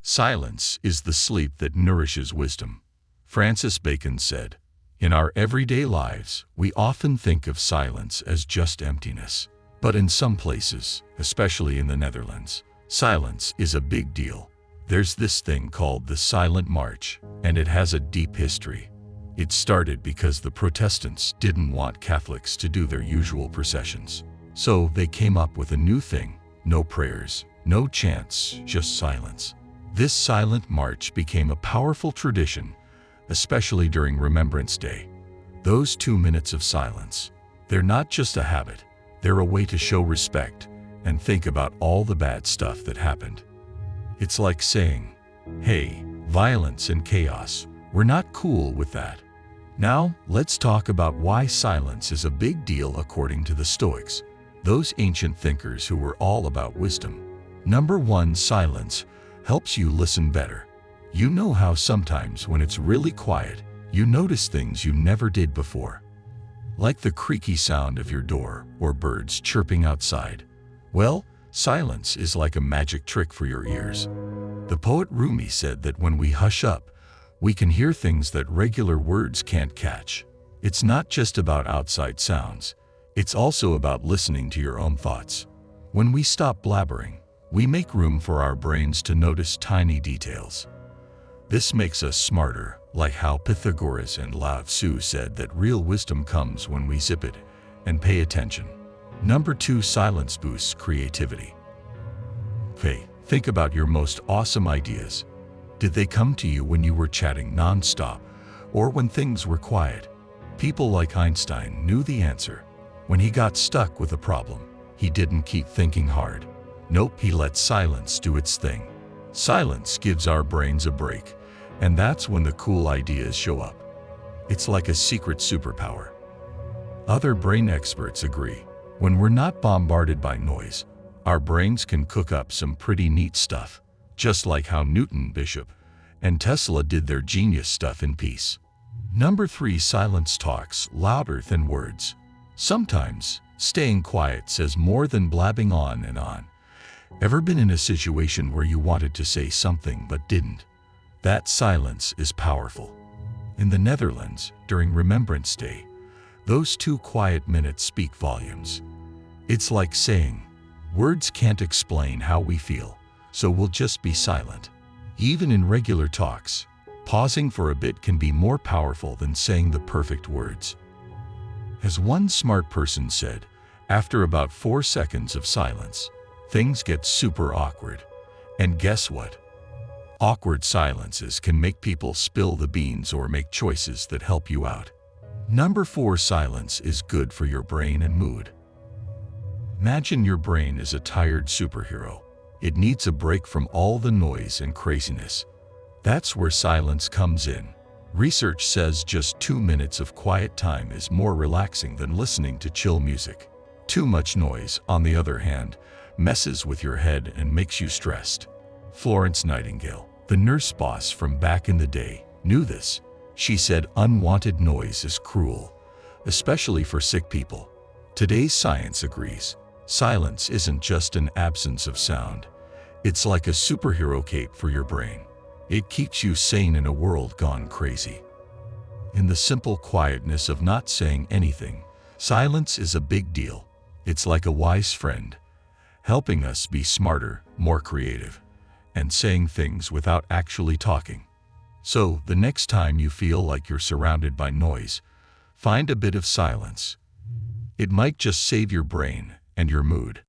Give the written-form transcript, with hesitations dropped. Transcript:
Silence is the sleep that nourishes wisdom. Francis Bacon said, "In our everyday lives, we often think of silence as just emptiness. But in some places, especially in the Netherlands, silence is a big deal. There's this thing called the Silent March, and it has a deep history. It started because the Protestants didn't want Catholics to do their usual processions. So they came up with a new thing: no prayers, no chants, just silence. This silent march became a powerful tradition, especially during Remembrance Day. Those 2 minutes of silence, they're not just a habit, they're a way to show respect and think about all the bad stuff that happened. It's like saying, hey, violence and chaos, we're not cool with that. Now, let's talk about why silence is a big deal according to the Stoics, those ancient thinkers who were all about wisdom. Number 1, silence helps you listen better. You know how sometimes when it's really quiet, you notice things you never did before, like the creaky sound of your door or birds chirping outside. Well, silence is like a magic trick for your ears. The poet Rumi said that when we hush up, we can hear things that regular words can't catch. It's not just about outside sounds, it's also about listening to your own thoughts. When we stop blabbering, we make room for our brains to notice tiny details. This makes us smarter, like how Pythagoras and Lao Tzu said that real wisdom comes when we zip it and pay attention. Number 2, silence boosts creativity. Hey, think about your most awesome ideas. Did they come to you when you were chatting non-stop, or when things were quiet? People like Einstein knew the answer. When he got stuck with a problem, he didn't keep thinking hard. Nope, he let silence do its thing. Silence gives our brains a break, and that's when the cool ideas show up. It's like a secret superpower. Other brain experts agree. When we're not bombarded by noise, our brains can cook up some pretty neat stuff, just like how Newton, Bishop, and Tesla did their genius stuff in peace. Number 3, silence talks louder than words. Sometimes, staying quiet says more than blabbing on and on. Ever been in a situation where you wanted to say something but didn't? That silence is powerful. In the Netherlands, during Remembrance Day, those 2 quiet minutes speak volumes. It's like saying, words can't explain how we feel, so we'll just be silent. Even in regular talks, pausing for a bit can be more powerful than saying the perfect words. As one smart person said, after about 4 seconds of silence, things get super awkward. And guess what? Awkward silences can make people spill the beans or make choices that help you out. Number 4, silence is good for your brain and mood. Imagine your brain is a tired superhero. It needs a break from all the noise and craziness. That's where silence comes in. Research says just 2 minutes of quiet time is more relaxing than listening to chill music. Too much noise, on the other hand, messes with your head and makes you stressed. Florence Nightingale, the nurse boss from back in the day, knew this. She said unwanted noise is cruel, especially for sick people. Today's science agrees. Silence isn't just an absence of sound. It's like a superhero cape for your brain. It keeps you sane in a world gone crazy. In the simple quietness of not saying anything, silence is a big deal. It's like a wise friend, helping us be smarter, more creative, and saying things without actually talking. So, the next time you feel like you're surrounded by noise, find a bit of silence. It might just save your brain and your mood.